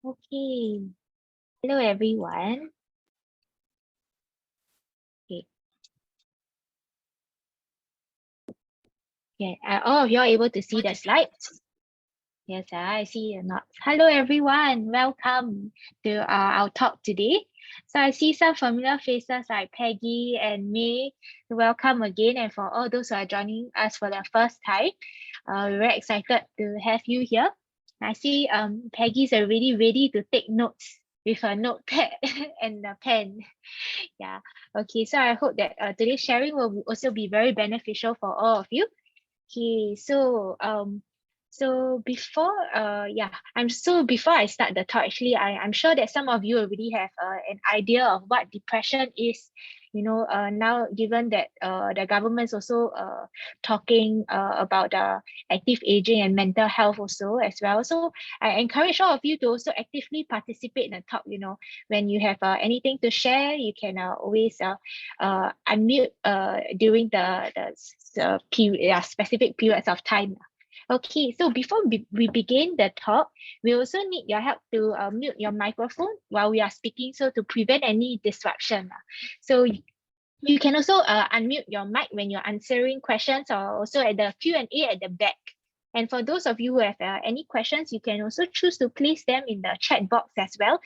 Okay. Hello, everyone. Okay. Yeah. All of you are able to see the slides? Yes, I see or not. Hello, everyone. Welcome to our talk today. So I see some familiar faces like Peggy and May. Welcome again. And for all those who are joining us for the first time, we're very excited to have you here. I see Peggy's already ready to take notes with a notepad and a pen. Yeah. Okay. So I hope that today's sharing will also be very beneficial for all of you. Okay. So before before I start the talk, actually, I'm sure that some of you already have an idea of what depression is. Now given that the government's also talking about active aging and mental health also as well. So I encourage all of you to also actively participate in the talk. When you have anything to share, you can always unmute during the period, specific periods of time. Okay, so before we begin the talk, we also need your help to mute your microphone while we are speaking, so to prevent any disruption. So you can also unmute your mic when you're answering questions, or also at the Q&A at the back. And for those of you who have any questions, you can also choose to place them in the chat box as well.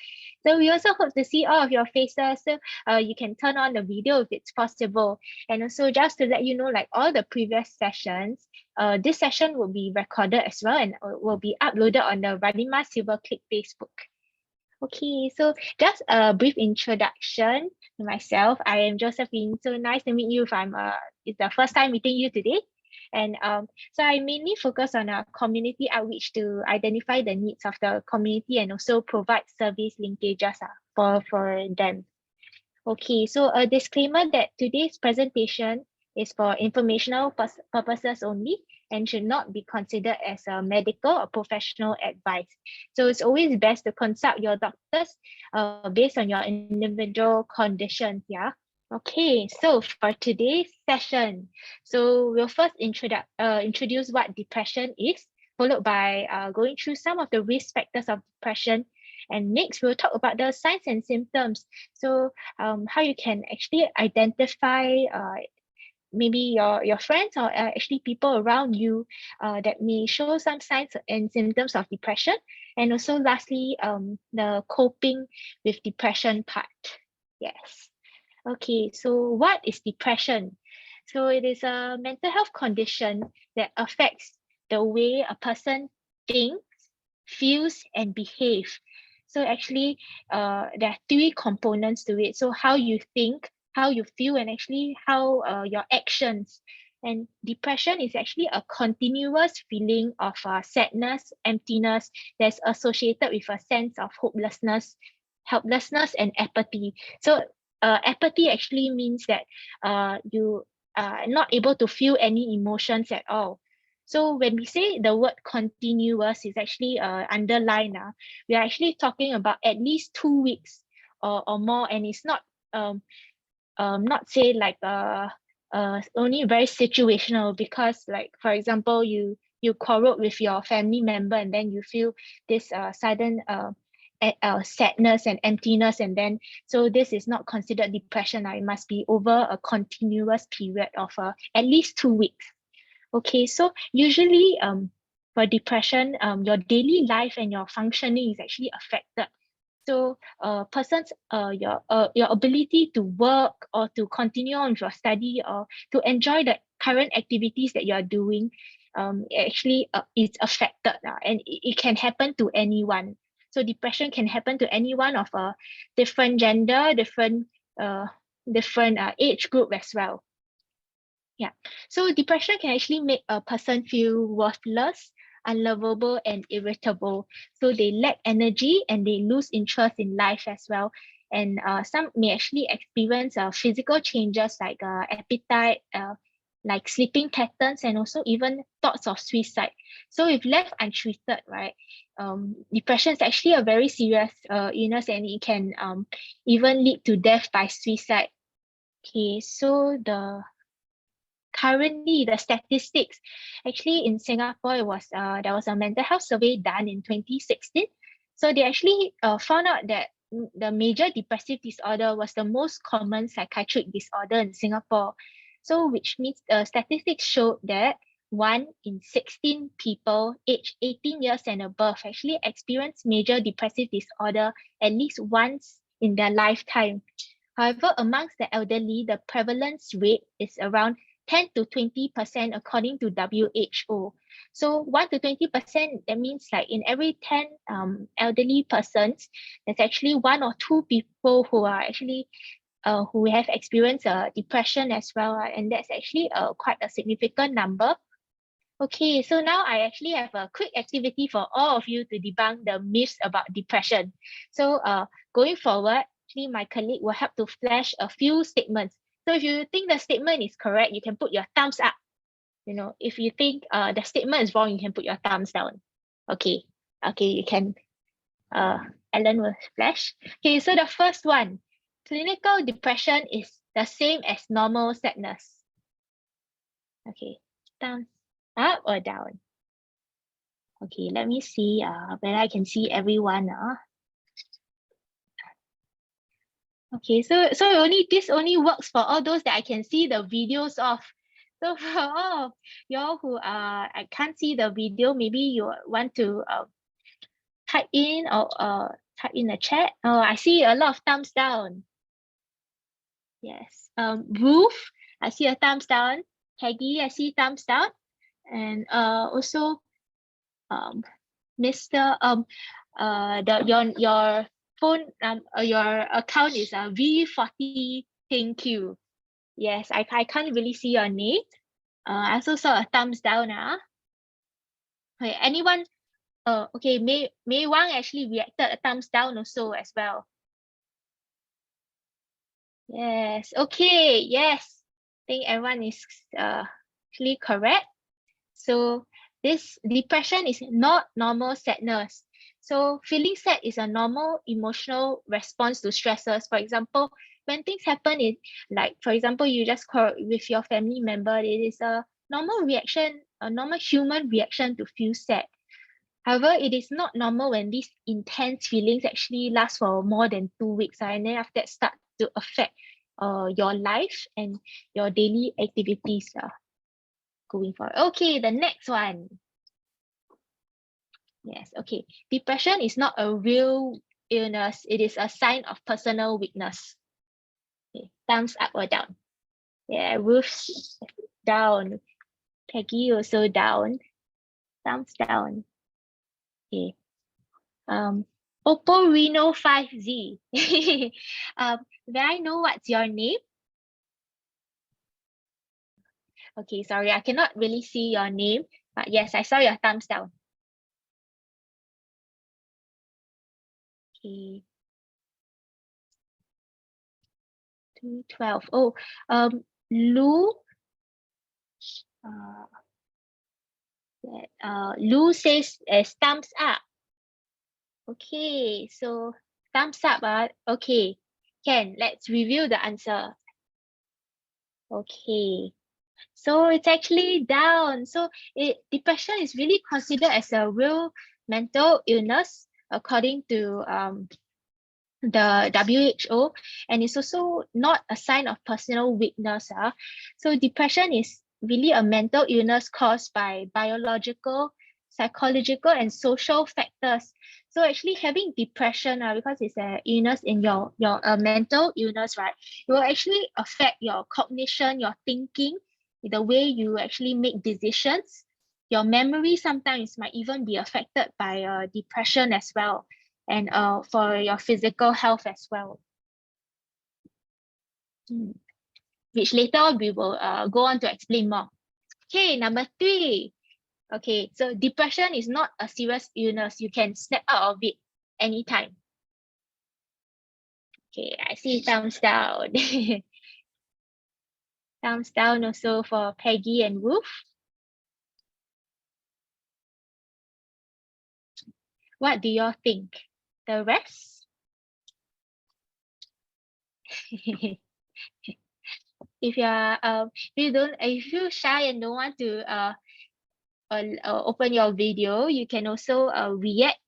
So we also hope to see all of your faces. So you can turn on the video if it's possible. And also just to let you know, like all the previous sessions, this session will be recorded as well and will be uploaded on the Radima Silverclick Facebook. Okay, so just a brief introduction to myself. I am Josephine. So nice to meet you if it's the first time meeting you today. And so I mainly focus on community outreach to identify the needs of the community and also provide service linkages for them. Okay, so a disclaimer that today's presentation is for informational purposes only and should not be considered as a medical or professional advice. So it's always best to consult your doctors based on your individual conditions. Yeah. Okay, so for today's session, so we'll first introduce what depression is, followed by going through some of the risk factors of depression. And next, we'll talk about the signs and symptoms. So how you can actually identify maybe your friends or actually people around you that may show some signs and symptoms of depression. And also lastly, the coping with depression part. Yes. Okay, so what is depression? So it is a mental health condition that affects the way a person thinks, feels, and behaves. So actually, there are three components to it. So how you think, how you feel, and actually how your actions. And depression is actually a continuous feeling of sadness, emptiness that's associated with a sense of hopelessness, helplessness, and apathy. So apathy actually means that you are not able to feel any emotions at all. So when we say the word continuous is actually underlined, we are actually talking about at least 2 weeks or more, and it's not not say like only very situational, because like for example you quarreled with your family member and then you feel this sudden sadness and emptiness, and then so this is not considered depression. It must be over a continuous period of at least 2 weeks. Okay, so usually for depression, your daily life and your functioning is actually affected. So person's your ability to work or to continue on with your study or to enjoy the current activities that you are doing actually is affected, and it can happen to anyone. So depression can happen to anyone of a different gender, different age group as well. Yeah. So depression can actually make a person feel worthless, unlovable, and irritable. So they lack energy and they lose interest in life as well. And some may actually experience physical changes like appetite, like sleeping patterns, and also even thoughts of suicide. So if left untreated, right, depression is actually a very serious illness, and it can even lead to death by suicide. Okay, so currently the statistics actually in Singapore, it was there was a mental health survey done in 2016. So they actually found out that the major depressive disorder was the most common psychiatric disorder in Singapore. So which means statistics showed that 1 in 16 people aged 18 years and above actually experience major depressive disorder at least once in their lifetime. However, amongst the elderly, the prevalence rate is around 10 to 20% according to WHO. So 1 to 20%, that means like in every 10 elderly persons, there's actually 1 or 2 people who are actually who have experienced depression as well, and that's actually quite a significant number. Okay, so now I actually have a quick activity for all of you to debunk the myths about depression. So going forward, actually my colleague will help to flash a few statements. So if you think the statement is correct, you can put your thumbs up. You know, if you think the statement is wrong, you can put your thumbs down. Okay, you can, Ellen will flash. Okay, so the first one, clinical depression is the same as normal sadness. Okay, thumbs up or down? Okay, let me see whether I can see everyone. Okay, so this only works for all those that I can see the videos of. So for all of y'all who I can't see the video, maybe you want to type in or type in the chat. Oh, I see a lot of thumbs down. Yes. Ruth, I see a thumbs down. Peggy, I see thumbs down. And also Mr. Your phone your account is V40. Thank you. Yes, I can't really see your name. I also saw a thumbs down. Okay, anyone? Okay, May Wang actually reacted a thumbs down also as well. Yes. Okay. Yes. I think everyone is actually correct. So this depression is not normal sadness. So feeling sad is a normal emotional response to stresses. For example, when things happen, like, for example, you just quarrel with your family member, it is a normal reaction, a normal human reaction to feel sad. However, it is not normal when these intense feelings actually last for more than 2 weeks, and then after that start to affect your life and your daily activities going forward. Okay, the next one. Yes, okay. Depression is not a real illness. It is a sign of personal weakness. Okay, thumbs up or down. Yeah, Ruth down. Peggy also down. Thumbs down. Okay. Oppo Reno 5Z. May I know what's your name? Okay, sorry, I cannot really see your name, but yes, I saw your thumbs down. Okay. 212. Oh, Lou. Lou says thumbs up. Okay, so thumbs up. Okay, Ken, let's review the answer. Okay, so it's actually down. So depression is really considered as a real mental illness according to the WHO, and it's also not a sign of personal weakness. So depression is really a mental illness caused by biological, psychological, and social factors. So actually having depression, because it's an illness in your mental illness, right, it will actually affect your cognition, your thinking, the way you actually make decisions. Your memory sometimes might even be affected by depression as well, and for your physical health as well. Which later we will go on to explain more. Okay, number 3. Okay, so depression is not a serious illness. You can snap out of it anytime. Okay, I see thumbs down. Thumbs down also for Peggy and Ruth. What do y'all think? The rest? If you're shy and don't want to open your video, you can also react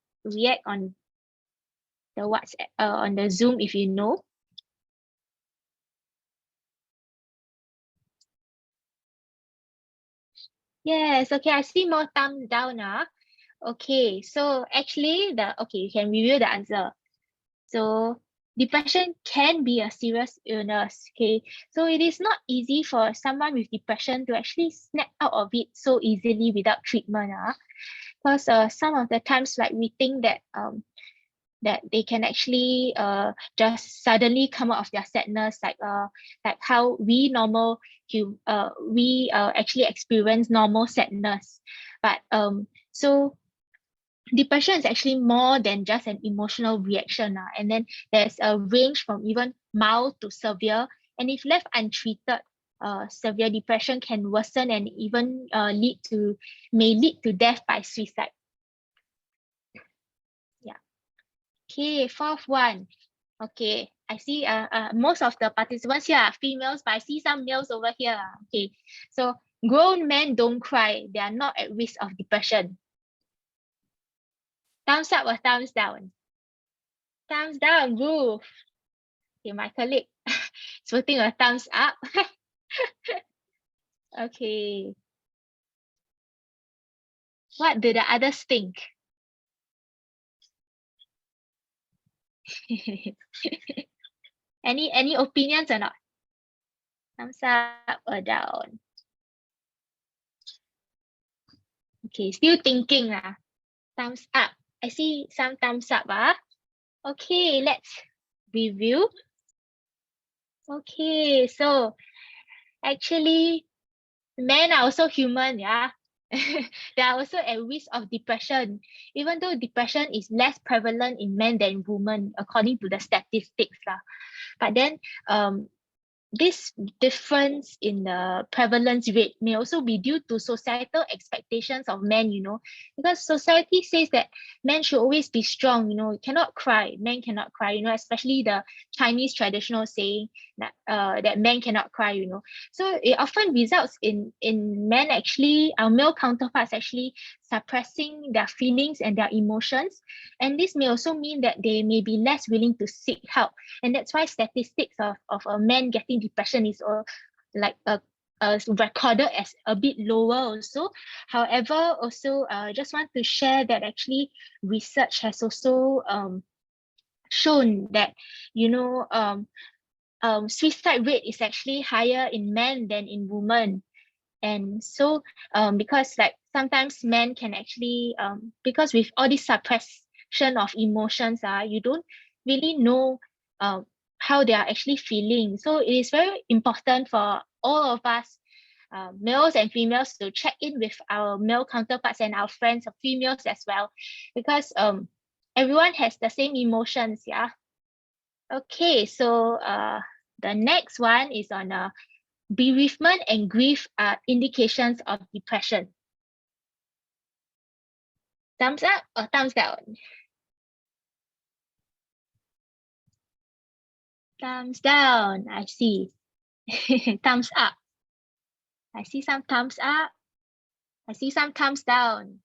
on WhatsApp on the Zoom if you know. Yes, okay, I see more thumbs down. Okay, so actually you can review the answer. So depression can be a serious illness. Okay, so it is not easy for someone with depression to actually snap out of it so easily without treatment. Because some of the times, like, we think that they can actually just suddenly come out of their sadness, like how we actually experience normal sadness. But so depression is actually more than just an emotional reaction, and then there's a range from even mild to severe, and if left untreated, severe depression can worsen and even may lead to death by suicide. Yeah. Okay, fourth one. Okay, I see most of the participants here are females, but I see some males over here. Okay, so grown men don't cry. They are not at risk of depression. Thumbs up or thumbs down? Thumbs down, Ruth. Okay, my colleague is putting a thumbs up. Okay. What do the others think? Any opinions or not? Thumbs up or down? Okay, still thinking. Thumbs up. I see some thumbs up. Okay, let's review. Okay, so actually, men are also human, yeah. They are also at risk of depression, even though depression is less prevalent in men than women, according to the statistics. But then this difference in the prevalence rate may also be due to societal expectations of men, because society says that men should always be strong, cannot cry, men cannot cry, especially the Chinese traditional saying that men cannot cry, So it often results in men actually, our male counterparts actually suppressing their feelings and their emotions. And this may also mean that they may be less willing to seek help. And that's why statistics of a man getting depression is like recorded as a bit lower also. However, also just want to share that actually research has also shown that suicide rate is actually higher in men than in women. And so because like sometimes men can actually because with all this suppression of emotions, you don't really know how they are actually feeling. So it is very important for all of us, males and females, to check in with our male counterparts and our friends of females as well, because everyone has the same emotions. Okay, so the next one is on bereavement and grief are indications of depression. Thumbs up or thumbs down? Thumbs down, I see. Thumbs up. I see some thumbs up. I see some thumbs down.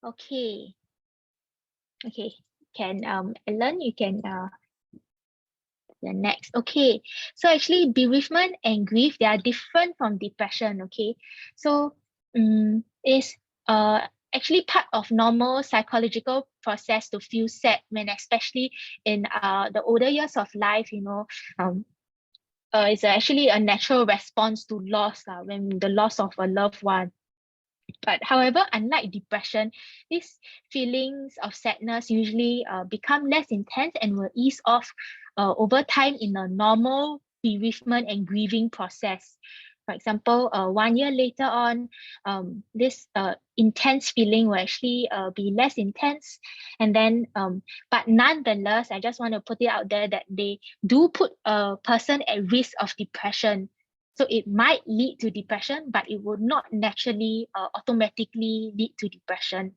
Okay. Okay. Can Ellen, you can the next. Okay. So actually bereavement and grief, they are different from depression. Okay. So it's actually part of normal psychological process to feel sad, when especially in the older years of life, it's actually a natural response to loss, when the loss of a loved one. But however, unlike depression, these feelings of sadness usually become less intense and will ease off over time in a normal bereavement and grieving process. For example, 1 year later on, this intense feeling will actually be less intense. And then, but nonetheless, I just want to put it out there that they do put a person at risk of depression. So it might lead to depression, but it will not naturally automatically lead to depression.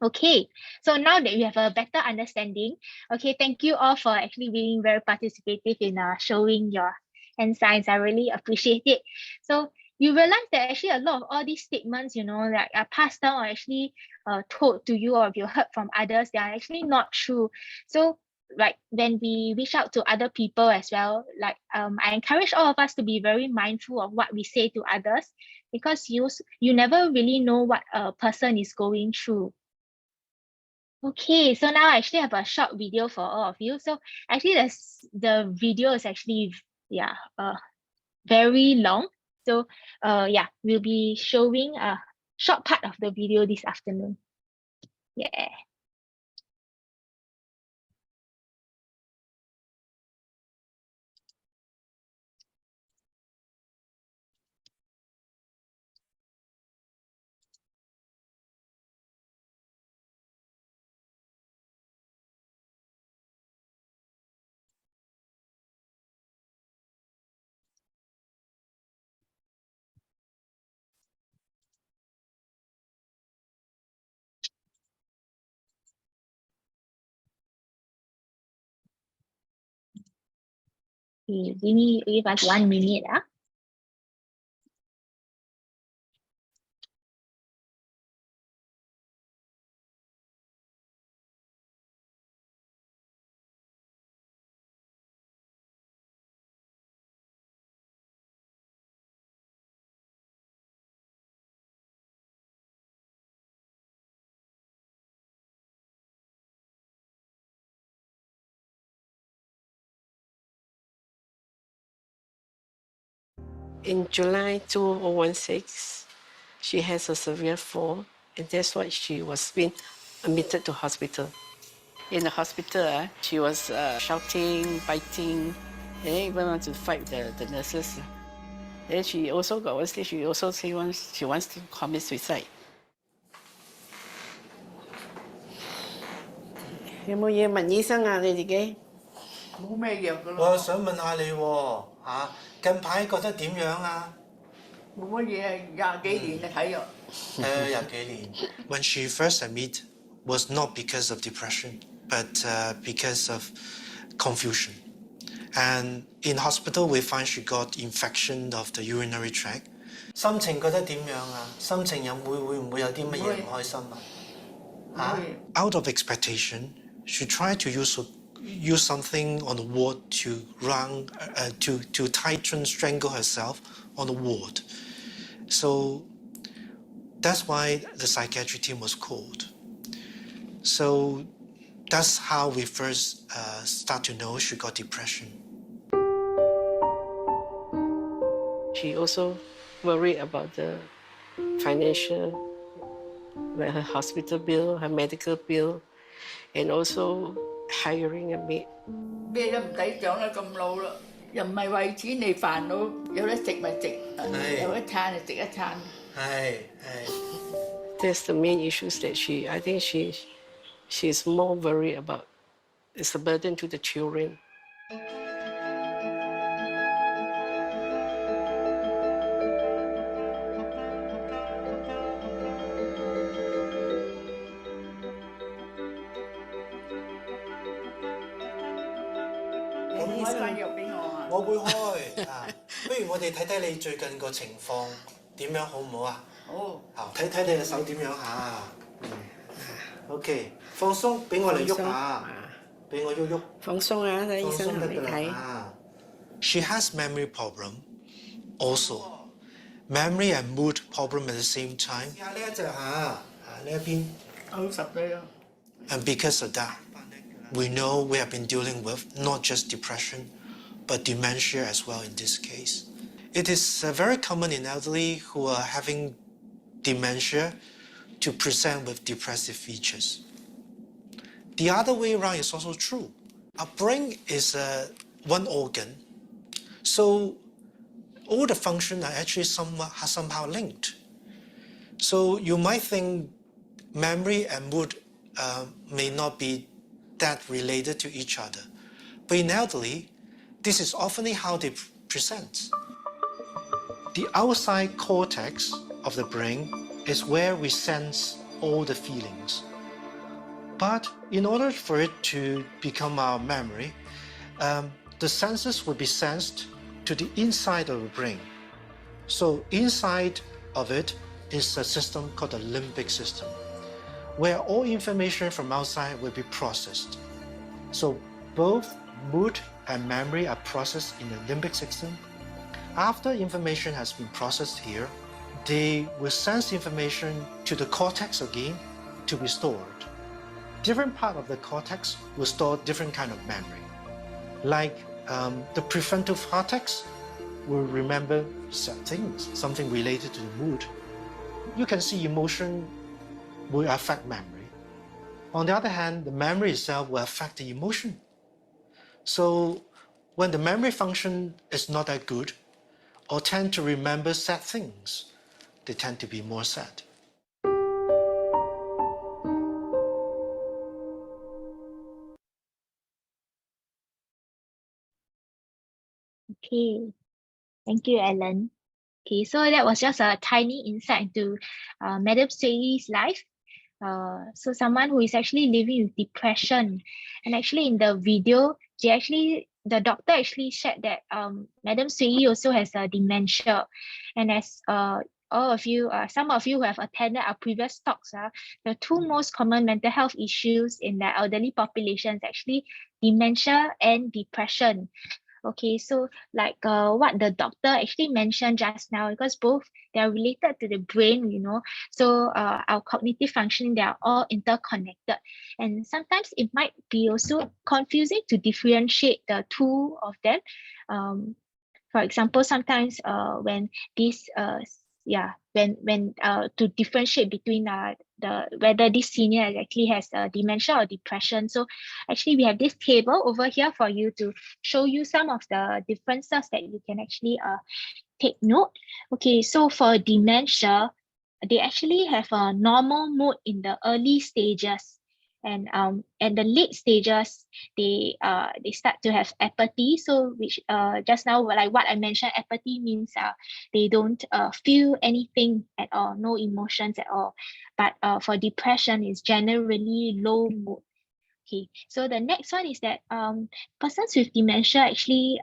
Okay, so now that we have a better understanding, okay, thank you all for actually being very participative in showing your hand signs. I really appreciate it. So you realize that actually a lot of all these statements, like are passed down or actually told to you, or if you heard from others, they are actually not true. So like when we reach out to other people as well, like I encourage all of us to be very mindful of what we say to others, because you never really know what a person is going through. Okay, so now I actually have a short video for all of you. So actually the video is actually very long. So we'll be showing a short part of the video this afternoon. Yeah. Okay, give us 1 minute. In July 2016, she has a severe fall, and that's why she was being admitted to hospital. In the hospital, she was shouting, biting, and even want to fight the nurses. Then she also got one stage, she also say she wants to commit suicide. 有冇嘢問醫生啊？你自己冇咩藥㗎咯。我想問下你喎，近排覺得點樣啊？冇乜嘢，20幾年嘅睇藥。20幾年。When she first admitted was not because of depression, but because of confusion. And in hospital, we find she got infection of the urinary tract. 心情覺得點樣啊？心情會唔會有啲乜嘢唔開心啊？Out of expectation, she tried to use something on the ward to tighten, strangle herself on the ward. So that's why the psychiatry team was called. So that's how we first start to know she got depression. She also worried about the financial, like her hospital bill, her medical bill, and also hiring a maid. 咩都唔使長得咁老啦，又唔係為錢嚟煩惱，有得食咪食，有一餐就食一餐。係。That's the main issues that I think she's more worried about. It's a burden to the children.我會開不如我哋睇睇你最近個情況點樣好唔好啊？好。睇睇你嘅手點樣嚇？OK， 放鬆，俾我嚟喐下，俾我喐。放鬆啊，睇醫生同你睇。She has memory problem, also memory and mood problem at the same time. 試下呢一隻呢一邊。90歲啦。And because of that, we know we have been dealing with not just depression, but dementia as well in this case. It is very common in elderly who are having dementia to present with depressive features. The other way around is also true. Our brain is one organ, so all the functions are actually somehow linked. So you might think memory and mood may not be that related to each other. But in elderly, this is often how they present. The outside cortex of the brain is where we sense all the feelings. But in order for it to become our memory, the senses will be sensed to the inside of the brain. So inside of it is a system called the limbic system, where all information from outside will be processed. So both mood and memory are processed in the limbic system. After information has been processed here, they will send information to the cortex again to be stored. Different part of the cortex will store different kind of memory. Like the prefrontal cortex will remember certain things, something related to the mood. You can see emotion will affect memory. On the other hand, the memory itself will affect the emotion. So when the memory function is not that good, or tend to remember sad things, they tend to be more sad. Okay, thank you, Alan. Okay, so that was just a tiny insight into Madam Sui's life. So someone who is actually living with depression, and actually in the video, the doctor actually shared that Madam Sui also has a dementia, and as all of you, some of you who have attended our previous talks, the two most common mental health issues in the elderly population is actually dementia and depression. Okay, so like what the doctor actually mentioned just now, because both they are related to the brain, so our cognitive functioning, they are all interconnected. And sometimes it might be also confusing to differentiate the two of them. For example, sometimes when this when to differentiate between whether this senior actually has dementia or depression. So actually we have this table over here for you to show you some of the differences that you can actually take note. Okay, so for dementia, they actually have a normal mood in the early stages, and the late stages they start to have apathy. So which just now, like what I mentioned, apathy means they don't feel anything at all, no emotions at all. But for depression, it's generally low mood. Okay, so the next one is that persons with dementia actually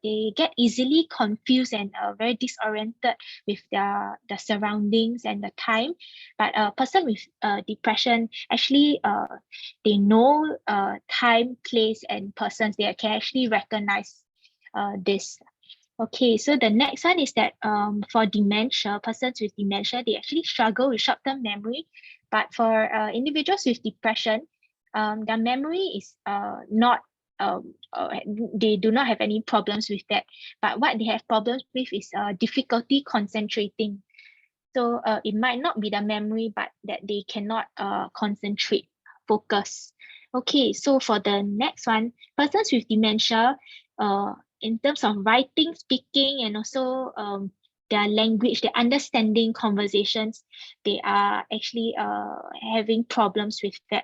they get easily confused and very disoriented with the surroundings and the time. But a person with depression actually they know time, place, and persons. They can actually recognize this. Okay, so the next one is that for dementia, persons with dementia, they actually struggle with short-term memory. But for individuals with depression, their memory is not they do not have any problems with that, but what they have problems with is difficulty concentrating. So it might not be the memory, but that they cannot concentrate, focus. Okay, so for the next one, persons with dementia, in terms of writing, speaking, and also their language, their understanding conversations, they are actually having problems with that.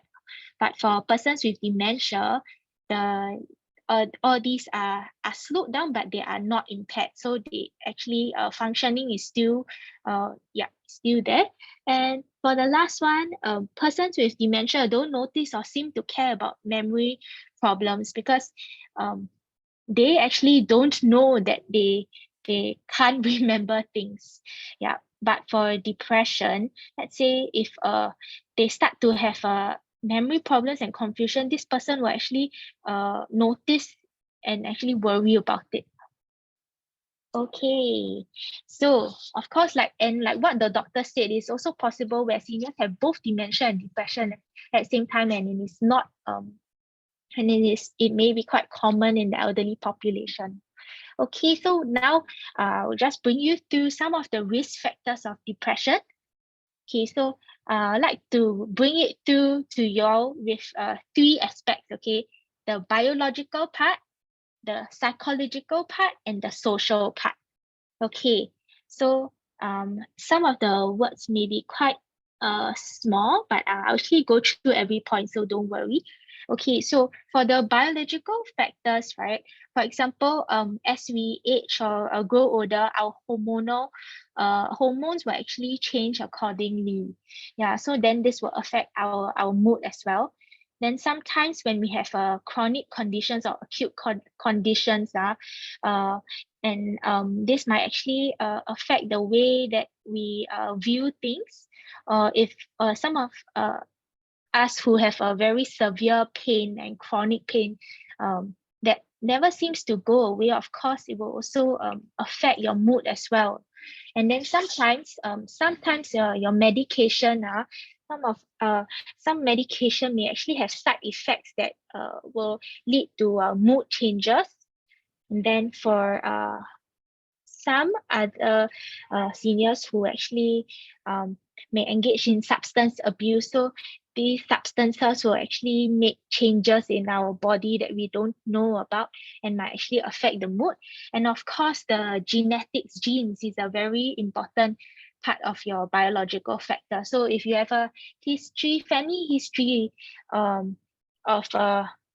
But for persons with dementia, all these are slowed down, but they are not impaired. So they actually functioning is still still there. And for the last one, persons with dementia don't notice or seem to care about memory problems because they actually don't know that they can't remember things. Yeah. But for depression, let's say if they start to have memory problems and confusion, this person will actually notice and actually worry about it. Okay, so of course, like what the doctor said, it's also possible where seniors have both dementia and depression at the same time, and it is not and it may be quite common in the elderly population. Okay, so now I'll just bring you through some of the risk factors of depression. Okay, so I'd like to bring it to you all with three aspects, okay? The biological part, the psychological part, and the social part. Okay, so some of the words may be quite small, but I'll actually go through every point, so don't worry. Okay, so for the biological factors, right? For example, as we age or grow older, our hormones will actually change accordingly. Yeah, so then this will affect our mood as well. Then sometimes when we have chronic conditions or acute conditions, And this might actually affect the way that we view things. If some of us who have a very severe pain and chronic pain that never seems to go away, of course, it will also affect your mood as well. And then sometimes your medication, some medication may actually have side effects that will lead to mood changes. And then for some other seniors who actually may engage in substance abuse. So these substances will actually make changes in our body that we don't know about and might actually affect the mood. And of course, the genes is a very important part of your biological factor. So if you have a family history of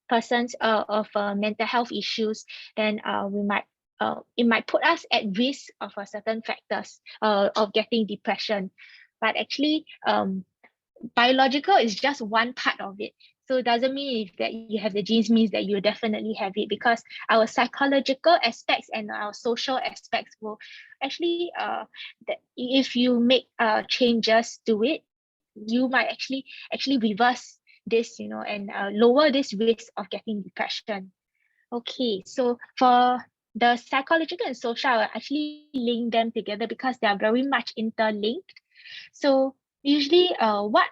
persons of mental health issues, then it might put us at risk of certain factors of getting depression. But actually, biological is just one part of it. So it doesn't mean if that you have the genes means that you definitely have it, because our psychological aspects and our social aspects will actually, that if you make changes to it, you might actually reverse this, and lower this risk of getting depression. Okay, so for the psychological and social, I will actually link them together because they are very much interlinked. So usually, what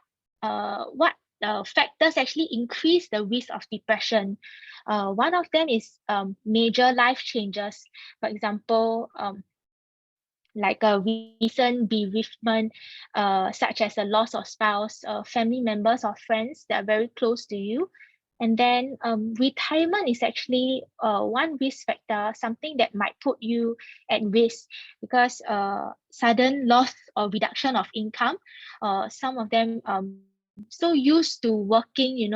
factors actually increase the risk of depression? One of them is major life changes. For example, like a recent bereavement, such as a loss of spouse, family members or friends that are very close to you. And then retirement is actually one risk factor, something that might put you at risk because sudden loss or reduction of income. Some of them so used to working,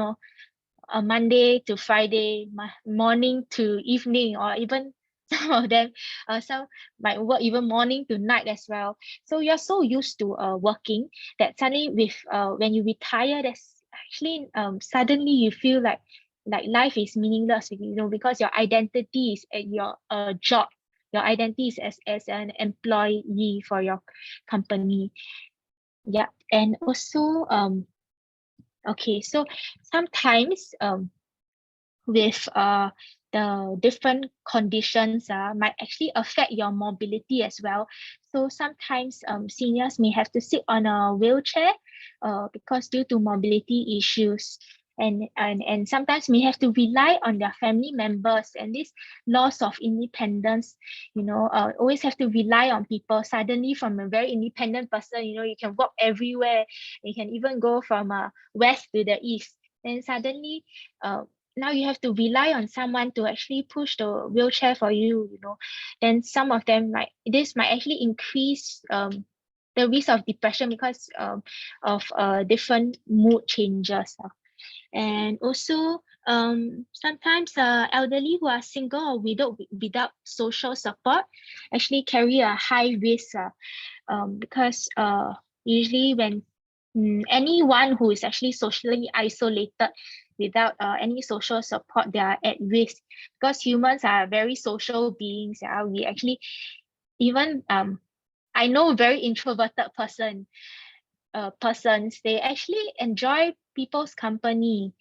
Monday to Friday, morning to evening, or even some of them, some might work even morning to night as well. So you're so used to working that suddenly with when you retire, there's actually suddenly you feel like life is meaningless, because your identity is at your job. Your identity is as an employee for your company. Yeah, and also okay, so sometimes with the different conditions might actually affect your mobility as well. So sometimes seniors may have to sit on a wheelchair because due to mobility issues. And sometimes may have to rely on their family members, and this loss of independence, always have to rely on people. Suddenly from a very independent person, you can walk everywhere. You can even go from west to the east. Then suddenly now you have to rely on someone to actually push the wheelchair for you, then some of them might actually increase the risk of depression because of different mood changes. And also sometimes elderly who are single or widowed without social support actually carry a high risk because usually when anyone who is actually socially isolated without any social support, they are at risk, because humans are very social beings. We actually, even I know very introverted persons, they actually enjoy people's company.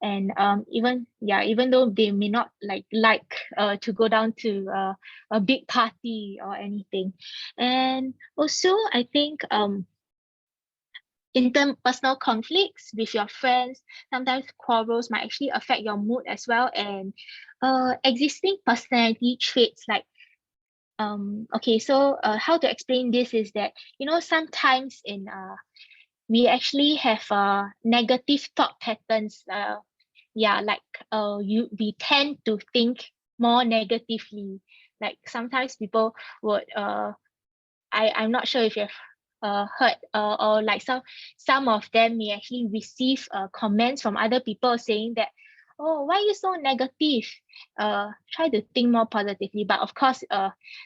And even though they may not like to go down to a big party or anything. And also I think interpersonal conflicts with your friends, sometimes quarrels might actually affect your mood as well. And existing personality traits like okay, so how to explain this is that sometimes in we actually have negative thought patterns. We tend to think more negatively. Like sometimes people would I'm not sure if you've heard or like some of them may actually receive comments from other people saying that, oh, why are you so negative? Try to think more positively. But of course,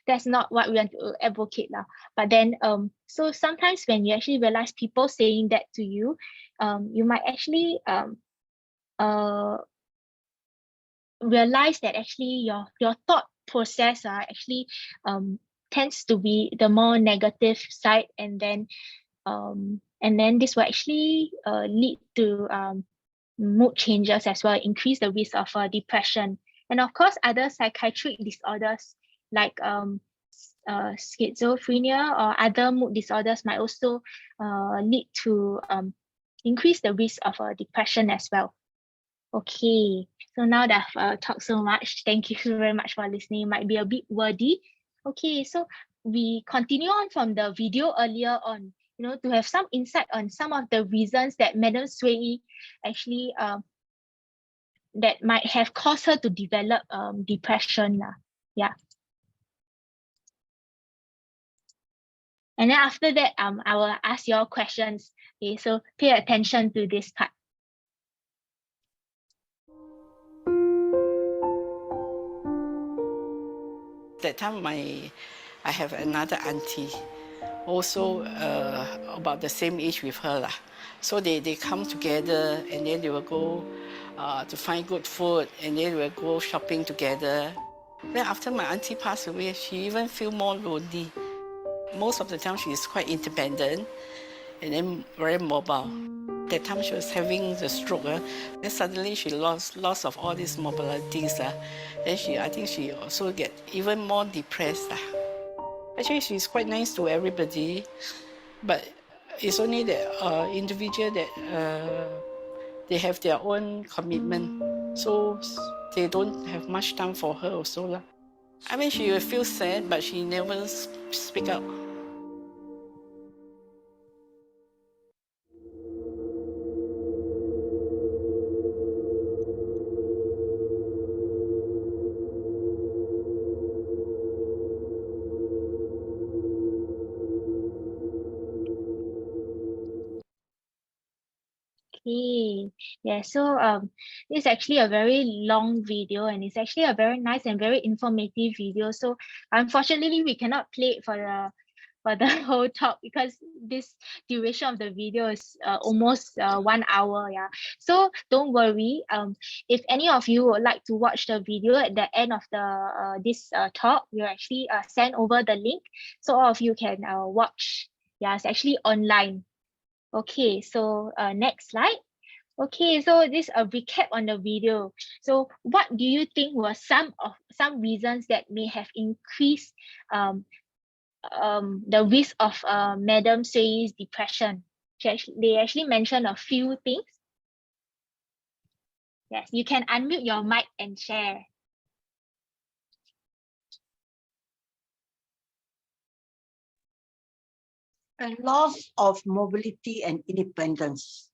that's not what we want to advocate now. But then so sometimes when you actually realize people saying that to you, you might actually realize that actually your thought process actually tends to be the more negative side, and then this will actually lead to mood changes as well, increase the risk of depression. And of course, other psychiatric disorders like schizophrenia or other mood disorders might also lead to increase the risk of depression as well. Okay, so now that I've talked so much, thank you very much for listening. It might be a bit wordy. Okay, so we continue on from the video earlier on, to have some insight on some of the reasons that Madam Sui actually that might have caused her to develop depression. Yeah. And then after that, I will ask your questions. Okay, so pay attention to this part. That time I have another auntie, also about the same age with her lah. So they come together, and then they will go to find good food, and then they will go shopping together. Then after my auntie passed away, she even feel more lonely. Most of the time she is quite independent and then very mobile. That time she was having the stroke, then suddenly she lost of all these mobilities. Then I think she also get even more depressed. Actually, she's quite nice to everybody, but it's only that individual that they have their own commitment, so they don't have much time for her also. I mean, she will feel sad, but she never speak out. Okay, yeah, so this is actually a very long video, and it's actually a very nice and very informative video. So unfortunately, we cannot play it for the whole talk because this duration of the video is almost 1 hour. Yeah, so don't worry. If any of you would like to watch the video at the end of the this talk, we'll actually send over the link so all of you can watch. Yeah, it's actually online. Okay, so next slide. Okay, so this is a recap on the video. So what do you think were some reasons that may have increased the risk of Madam Sui's depression? They actually mentioned a few things. Yes, you can unmute your mic and share. A loss of mobility and independence.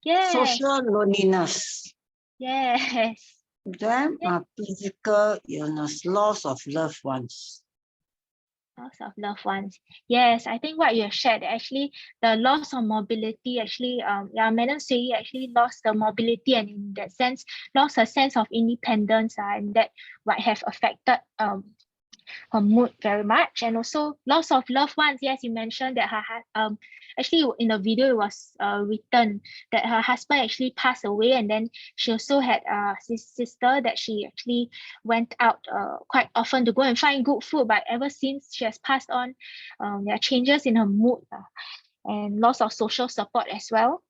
Yes. Social loneliness. Yes. Then physical illness, loss of loved ones. Loss of loved ones. Yes, I think what you have shared, actually, the loss of mobility, actually, Madam Sui actually lost the mobility, and in that sense, lost her sense of independence, and that might have affected her mood very much. And also loss of loved ones. Yes, you mentioned that her actually in the video it was written that her husband actually passed away, and then she also had a sister that she actually went out quite often to go and find good food, but ever since she has passed on, there are changes in her mood and loss of social support as well.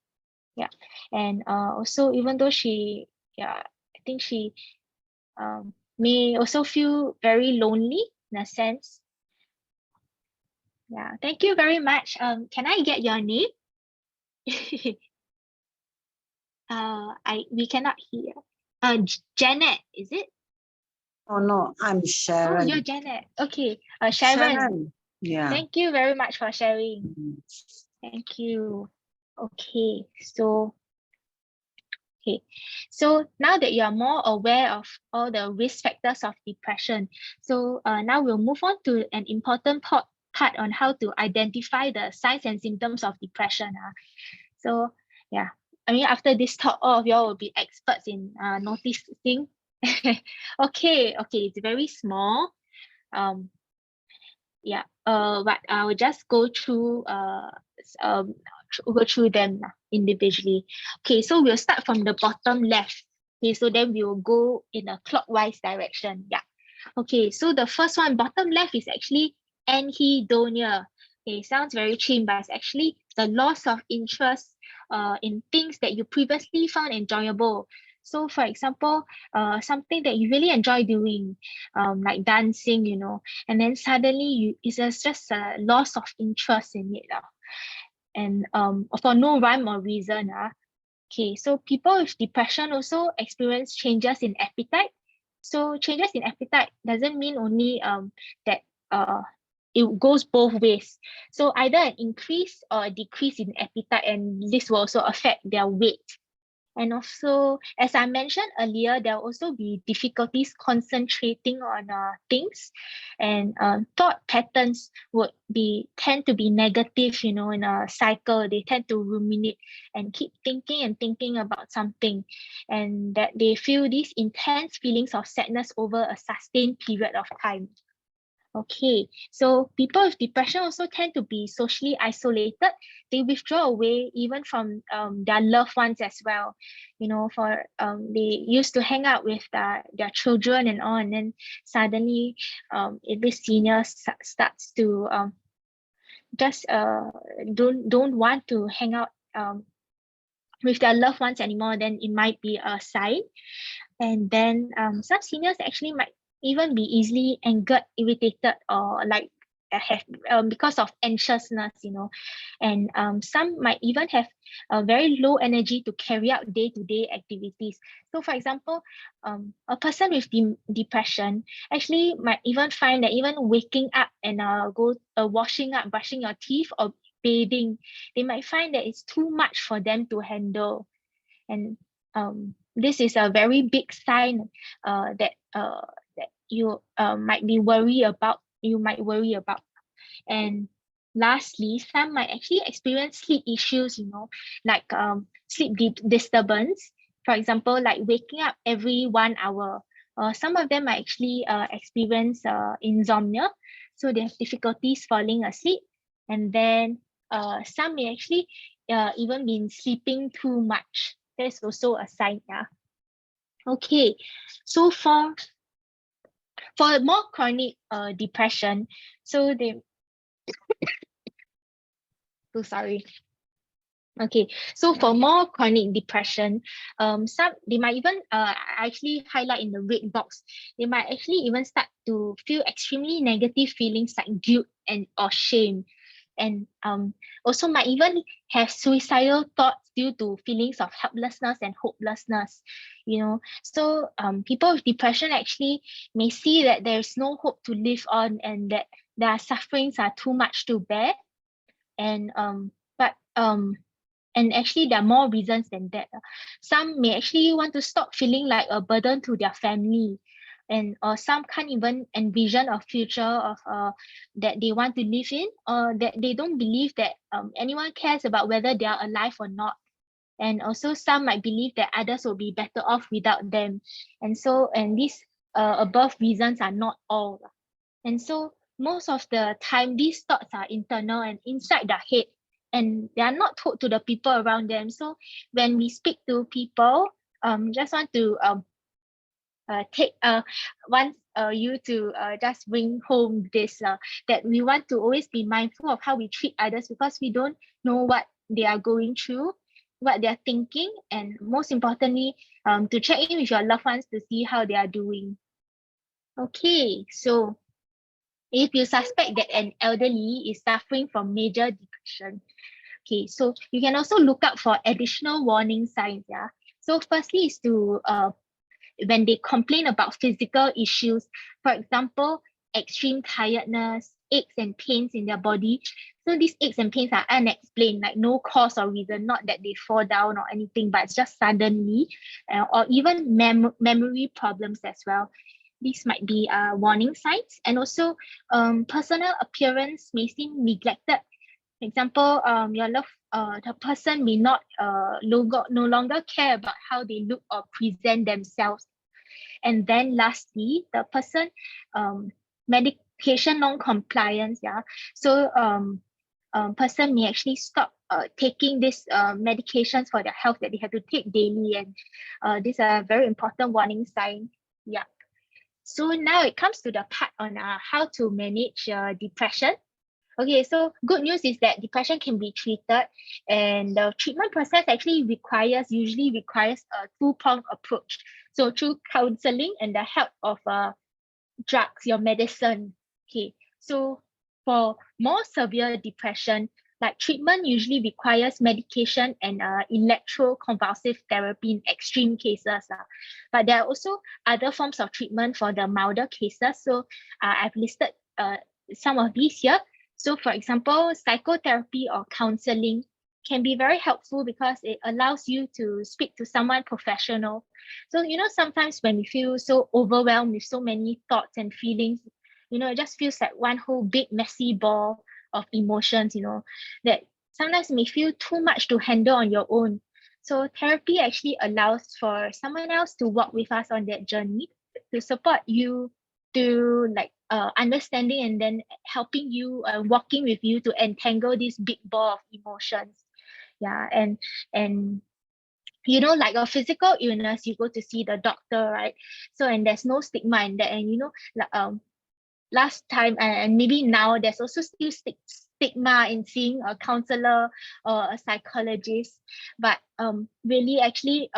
Yeah, and also even though I think she may also feel very lonely in a sense. Yeah, thank you very much. Can I get your name? We cannot hear. Janet, is it? Oh no, I'm Sharon. Oh, you're Janet. Okay, Sharon. Yeah. Thank you very much for sharing. Thank you. Okay, so now that you are more aware of all the risk factors of depression, so now we'll move on to an important part on how to identify the signs and symptoms of depression. So yeah, I mean, after this talk, all of y'all will be experts in noticing. Okay, it's very small. Yeah, but I will just go through them individually. Okay, so we'll start from the bottom left. Okay, so then we will go in a clockwise direction. Yeah. Okay, so the first one, bottom left, is actually anhedonia. Okay, sounds very chim, but it's actually the loss of interest in things that you previously found enjoyable. So for example, something that you really enjoy doing, like dancing, and then suddenly it's just a loss of interest in it. And for no rhyme or reason. Okay, so people with depression also experience changes in appetite. So changes in appetite doesn't mean only that it goes both ways. So either an increase or a decrease in appetite, and this will also affect their weight. And also, as I mentioned earlier, there will also be difficulties concentrating on things, and thought patterns would tend to be negative, in a cycle. They tend to ruminate and keep thinking and thinking about something, and that they feel these intense feelings of sadness over a sustained period of time. Okay, so people with depression also tend to be socially isolated. They withdraw away even from their loved ones as well. They used to hang out with their children and all, and then suddenly, if this senior starts to just don't want to hang out with their loved ones anymore, then it might be a sign. And then some seniors actually might even be easily angered, irritated, or like have because of anxiousness, and some might even have a very low energy to carry out day-to-day activities. So for example, a person with depression actually might even find that even waking up and washing up, brushing your teeth, or bathing, they might find that it's too much for them to handle. And this is a very big sign that you might worry about. And lastly, some might actually experience sleep issues, like sleep disturbance. For example, like waking up every 1 hour. Some of them might actually experience insomnia, so they have difficulties falling asleep. And then some may actually even be sleeping too much. There's also a sign. Okay, so for more chronic depression, so they so sorry. Okay, so for more chronic depression, some they might even actually highlight in the red box. They might actually even start to feel extremely negative feelings like guilt or shame, and also might even have suicidal thoughts due to feelings of helplessness and hopelessness. So people with depression actually may see that there's no hope to live on, and that their sufferings are too much to bear. And actually there are more reasons than that. Some may actually want to stop feeling like a burden to their family, or some can't even envision a future of that they want to live in, or that they don't believe that anyone cares about whether they are alive or not. And also some might believe that others will be better off without them. And these above reasons are not all. And so most of the time these thoughts are internal and inside their head, and they are not told to the people around them. So when we speak to people, just want to want you to just bring home this, that we want to always be mindful of how we treat others, because we don't know what they are going through, what they are thinking, and most importantly, to check in with your loved ones to see how they are doing. Okay, so if you suspect that an elderly is suffering from major depression, okay, so you can also look out for additional warning signs. So firstly is to when they complain about physical issues, for example, extreme tiredness, aches and pains in their body. So these aches and pains are unexplained, like no cause or reason, not that they fall down or anything, but it's just suddenly, or even memory problems as well. These might be warning signs. And also personal appearance may seem neglected. For example, the person may no longer care about how they look or present themselves. And then lastly, the person medication non-compliance. So person may actually stop taking these medications for their health that they have to take daily, and these are very important warning signs. So now it comes to the part on how to manage depression. Okay, so good news is that depression can be treated, and the treatment process actually usually requires a two-pronged approach. So through counseling and the help of drugs, your medicine. Okay, so for more severe depression, like treatment usually requires medication and electroconvulsive therapy in extreme cases. But there are also other forms of treatment for the milder cases. So I've listed some of these here. So for example, psychotherapy or counseling can be very helpful because it allows you to speak to someone professional. So, sometimes when we feel so overwhelmed with so many thoughts and feelings, it just feels like one whole big messy ball of emotions, that sometimes may feel too much to handle on your own. So therapy actually allows for someone else to walk with us on that journey, to support you, to understanding and then helping you, walking with you to entangle this big ball of emotions. Yeah, and like a physical illness, you go to see the doctor, right? So, and there's no stigma in that. And last time and maybe now there's also still stigma in seeing a counselor or a psychologist. But really actually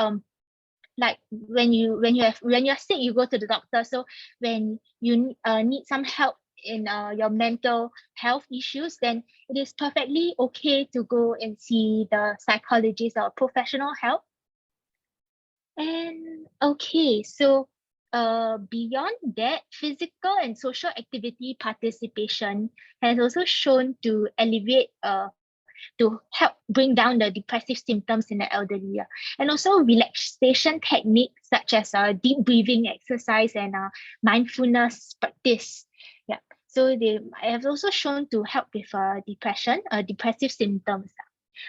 like when you're sick, you go to the doctor. So when you need some help in your mental health issues, then it is perfectly okay to go and see the psychologist or professional help. And okay, so beyond that, physical and social activity participation has also shown to alleviate to help bring down the depressive symptoms in the elderly. And also relaxation techniques such as deep breathing exercise and mindfulness practice. Yeah, so they have also shown to help with depression, depressive symptoms.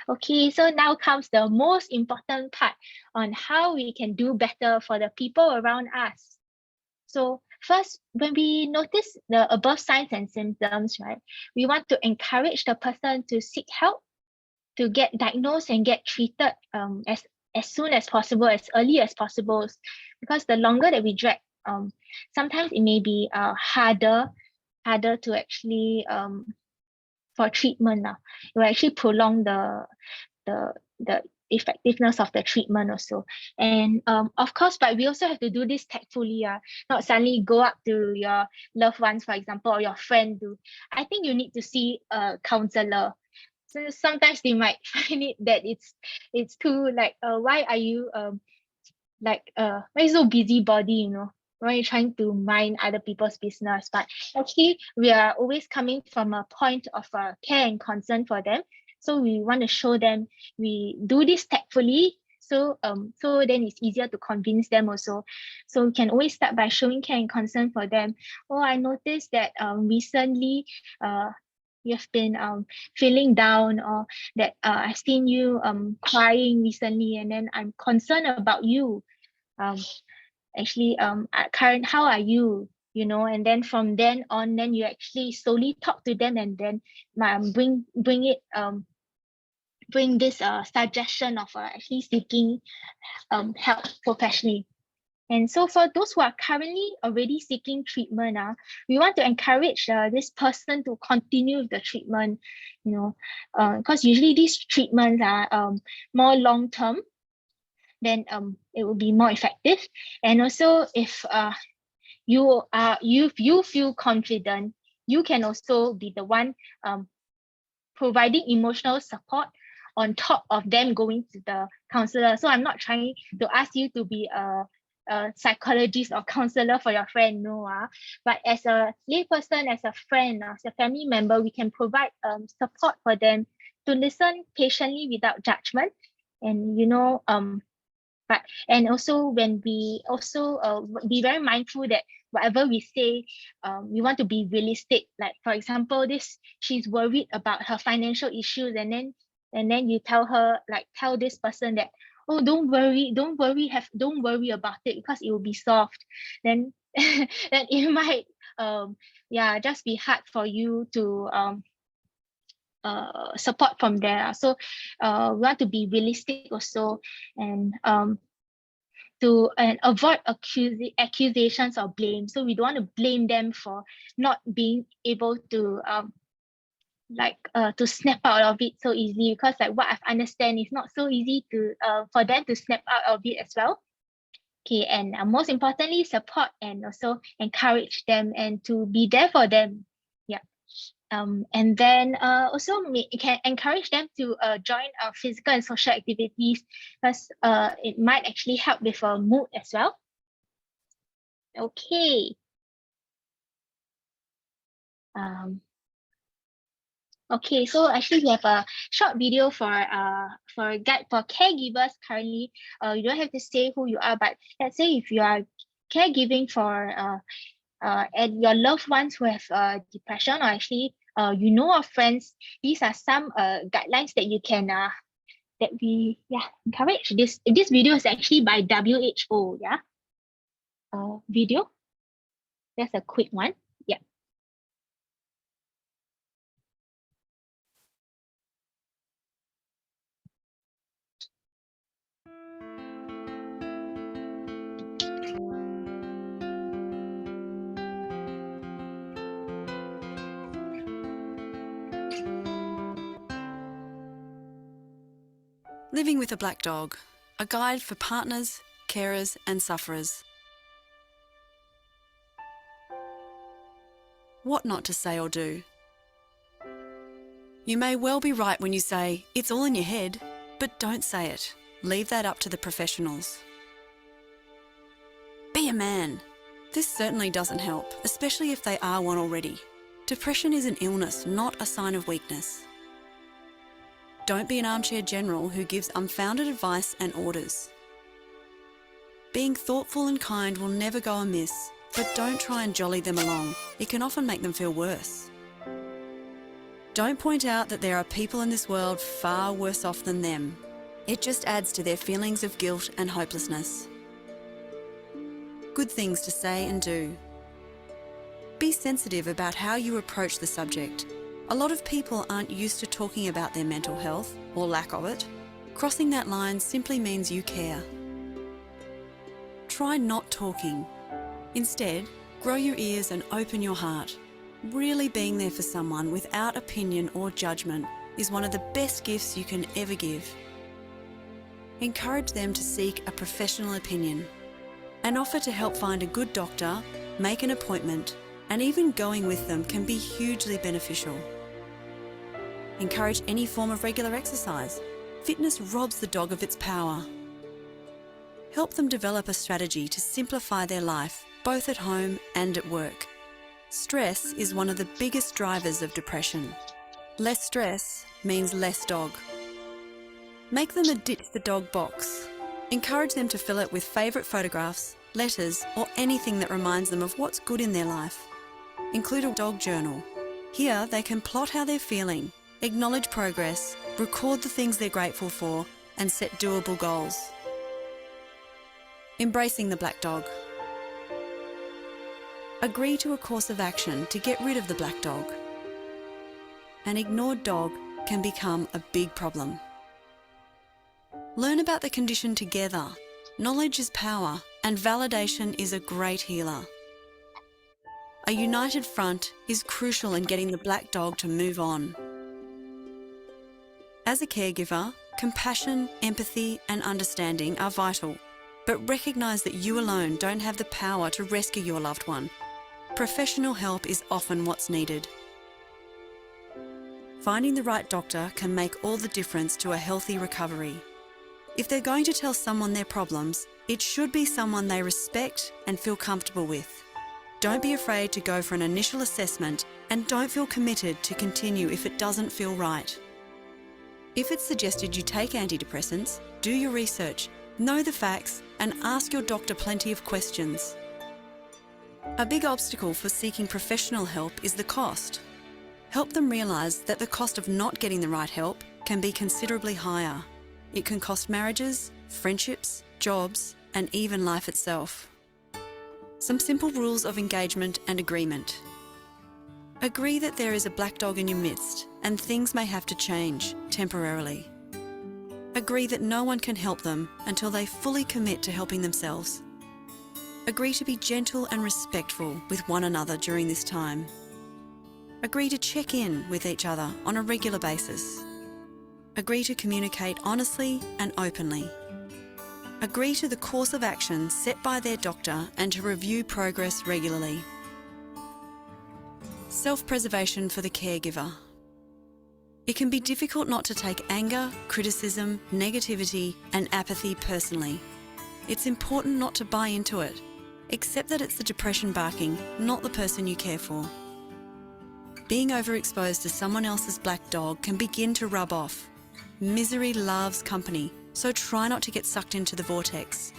Okay, so now comes the most important part on how we can do better for the people around us. So first, when we notice the above signs and symptoms, right, we want to encourage the person to seek help, to get diagnosed and get treated as soon as possible, as early as possible, because the longer that we drag, sometimes it may be harder to actually for treatment. It will actually prolong the effectiveness of the treatment also. And of course, but we also have to do this tactfully, not suddenly go up to your loved ones, for example, or your friend. I think you need to see a counselor. So sometimes they might find it that it's too like why are you why are you so busybody, why are you trying to mind other people's business? But actually we are always coming from a point of care and concern for them. So we want to show them we do this tactfully. So then it's easier to convince them also. So we can always start by showing care and concern for them. Oh, I noticed that recently you've been feeling down, or that I've seen you crying recently, and then I'm concerned about you. Actually current, how are you? And then from then on, then you actually slowly talk to them, and then bring this suggestion of actually seeking help professionally. And so for those who are currently already seeking treatment, we want to encourage this person to continue with the treatment, because usually these treatments are more long-term, then it will be more effective. And also if you feel confident, you can also be the one providing emotional support on top of them going to the counselor. So I'm not trying to ask you to be a psychologist or counselor for your friend, no. But as a layperson, as a friend, as a family member, we can provide support for them to listen patiently without judgment. And and also when we also be very mindful that whatever we say, we want to be realistic. Like for example, she's worried about her financial issues, and then you tell this person that, oh, don't worry about it, because it will be solved. Then then it might just be hard for you to support from there. So we want to be realistic also, and to avoid accusations or blame. So we don't want to blame them for not being able to to snap out of it so easily, because like what I've understand is not so easy to for them to snap out of it as well. Okay, and most importantly, support and also encourage them and to be there for them. Yeah. And then also can encourage them to join physical and social activities, because it might actually help with mood as well. Okay. Okay, so actually we have a short video for a guide for caregivers currently. You don't have to say who you are, but let's say if you are caregiving for and your loved ones who have depression, or actually you know of friends, these are some guidelines that you can that we encourage. This video is actually by WHO. Video. That's a quick one. Yeah. Living with a Black Dog, a guide for partners, carers and sufferers. What not to say or do. You may well be right when you say, it's all in your head, but don't say it. Leave that up to the professionals. Be a man. This certainly doesn't help, especially if they are one already. Depression is an illness, not a sign of weakness. Don't be an armchair general who gives unfounded advice and orders. Being thoughtful and kind will never go amiss, but don't try and jolly them along. It can often make them feel worse. Don't point out that there are people in this world far worse off than them. It just adds to their feelings of guilt and hopelessness. Good things to say and do. Be sensitive about how you approach the subject. A lot of people aren't used to talking about their mental health, or lack of it. Crossing that line simply means you care. Try not talking. Instead, grow your ears and open your heart. Really being there for someone without opinion or judgment is one of the best gifts you can ever give. Encourage them to seek a professional opinion and offer to help find a good doctor, make an appointment, and even going with them can be hugely beneficial. Encourage any form of regular exercise. Fitness robs the dog of its power. Help them develop a strategy to simplify their life, both at home and at work. Stress is one of the biggest drivers of depression. Less stress means less dog. Make them a ditch the dog box. Encourage them to fill it with favourite photographs, letters, or anything that reminds them of what's good in their life. Include a dog journal. Here they can plot how they're feeling, acknowledge progress, record the things they're grateful for, and set doable goals. Embracing the black dog. Agree to a course of action to get rid of the black dog. An ignored dog can become a big problem. Learn about the condition together. Knowledge is power, and validation is a great healer. A united front is crucial in getting the black dog to move on. As a caregiver, compassion, empathy, and understanding are vital, but recognise that you alone don't have the power to rescue your loved one. Professional help is often what's needed. Finding the right doctor can make all the difference to a healthy recovery. If they're going to tell someone their problems, it should be someone they respect and feel comfortable with. Don't be afraid to go for an initial assessment, and don't feel committed to continue if it doesn't feel right. If it's suggested you take antidepressants, do your research, know the facts, and ask your doctor plenty of questions. A big obstacle for seeking professional help is the cost. Help them realise that the cost of not getting the right help can be considerably higher. It can cost marriages, friendships, jobs, and even life itself. Some simple rules of engagement and agreement. Agree that there is a black dog in your midst and things may have to change temporarily. Agree that no one can help them until they fully commit to helping themselves. Agree to be gentle and respectful with one another during this time. Agree to check in with each other on a regular basis. Agree to communicate honestly and openly. Agree to the course of action set by their doctor and to review progress regularly. Self-preservation for the caregiver. It can be difficult not to take anger, criticism, negativity and apathy personally. It's important not to buy into it. Accept that it's the depression barking, not the person you care for. Being overexposed to someone else's black dog can begin to rub off. Misery loves company, so try not to get sucked into the vortex.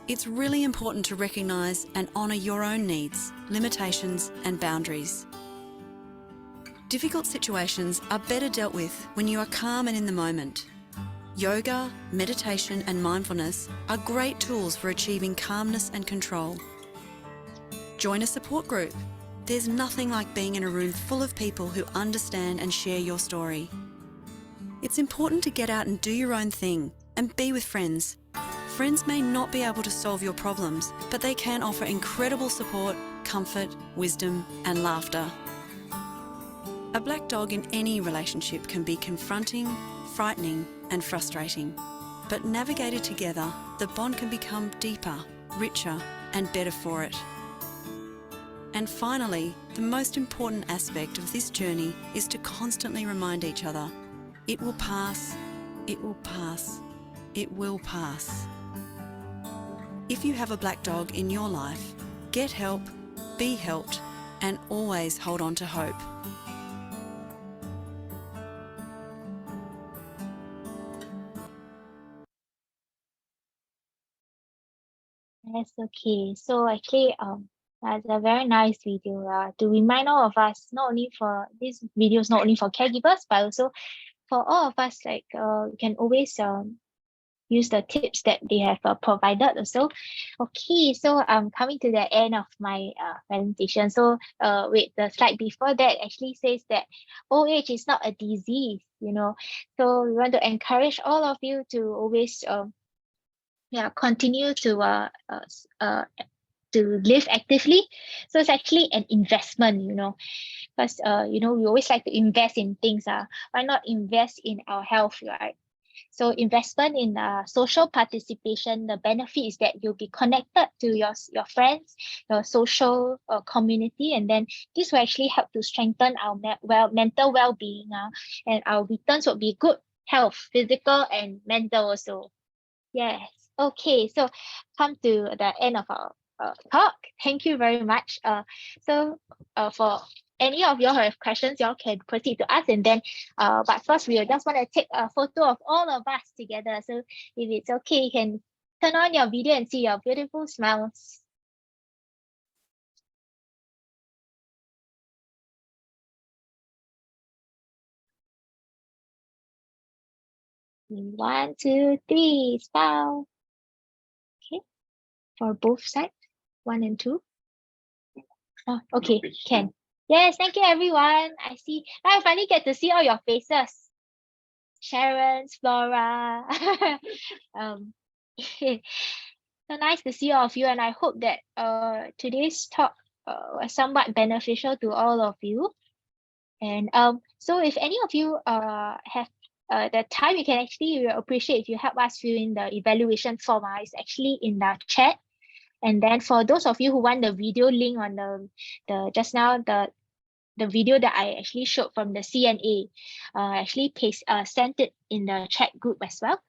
It's really important to recognise and honour your own needs, limitations and boundaries. Difficult situations are better dealt with when you are calm and in the moment. Yoga, meditation and mindfulness are great tools for achieving calmness and control. Join a support group. There's nothing like being in a room full of people who understand and share your story. It's important to get out and do your own thing and be with friends. Friends may not be able to solve your problems, but they can offer incredible support, comfort, wisdom and laughter. A black dog in any relationship can be confronting, frightening and frustrating. But navigated together, the bond can become deeper, richer and better for it. And finally, the most important aspect of this journey is to constantly remind each other, it will pass, it will pass, it will pass. If you have a black dog in your life, get help, be helped and always hold on to hope. Yes, okay. So actually, that's a very nice video to remind all of us, not only for this video is not only for caregivers, but also for all of us, like we can always use the tips that they have provided also. Okay, so I'm coming to the end of my presentation. So wait, the slide before that actually says that old age is not a disease, you know. So we want to encourage all of you to always continue to live actively. So it's actually an investment, you know, because we always like to invest in things. Why not invest in our health, right? So investment in social participation, the benefit is that you'll be connected to your friends, your social community, and then this will actually help to strengthen our mental well-being, and our returns will be good health, physical and mental also. Yes. Okay, so come to the end of our talk. Thank you very much. So for any of you who have questions, y'all can proceed to ask, and then but first we just want to take a photo of all of us together. So if it's okay, you can turn on your video and see your beautiful smiles. One, two, three, smile. Okay, for both sides, 1 and 2. Oh, okay, can. Yes, thank you everyone. I see. Now I finally get to see all your faces. Sharon's, Flora. So nice to see all of you, and I hope that today's talk was somewhat beneficial to all of you. And so if any of you have the time, you can actually appreciate if you help us fill in the evaluation form. It's actually in the chat. And then for those of you who want the video link on the just now, the video that I actually showed from the CNA, actually sent it in the chat group as well.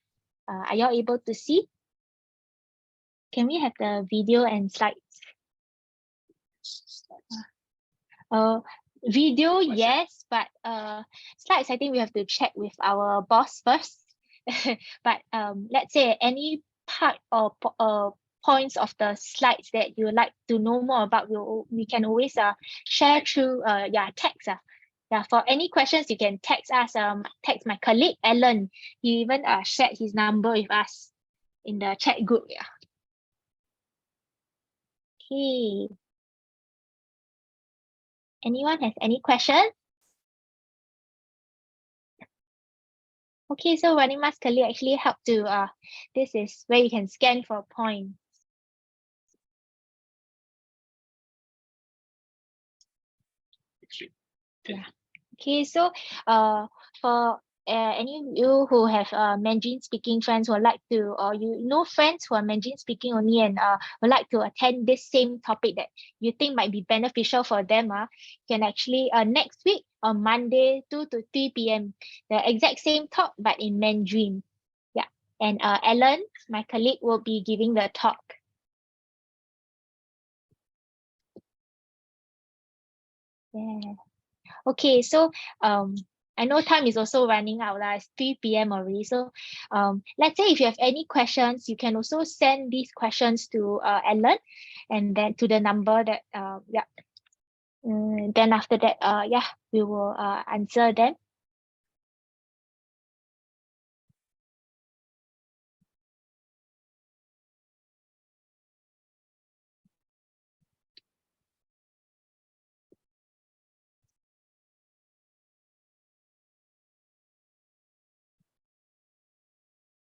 Are y'all able to see? Can we have the video and slides? Video, yes, but slides, I think we have to check with our boss first. But let's say any part or points of the slides that you would like to know more about, we can always share through text. For any questions, you can text us. Text my colleague Alan. He even shared his number with us in the chat group. Okay. Anyone has any questions? Okay, so Ranima's colleague actually helped to, this is where you can scan for points. Yeah. Okay, so for any of you who have Mandarin speaking friends who would like to, or you know friends who are Mandarin speaking only and would like to attend this same topic that you think might be beneficial for them, can actually next week on Monday 2 to 3 p.m. the exact same talk but in Mandarin. Yeah, and Ellen, my colleague, will be giving the talk. Yeah. Okay, so I know time is also running out. It's 3 p.m. already. So let's say if you have any questions, you can also send these questions to Ellen and then to the number that then after that we will answer them.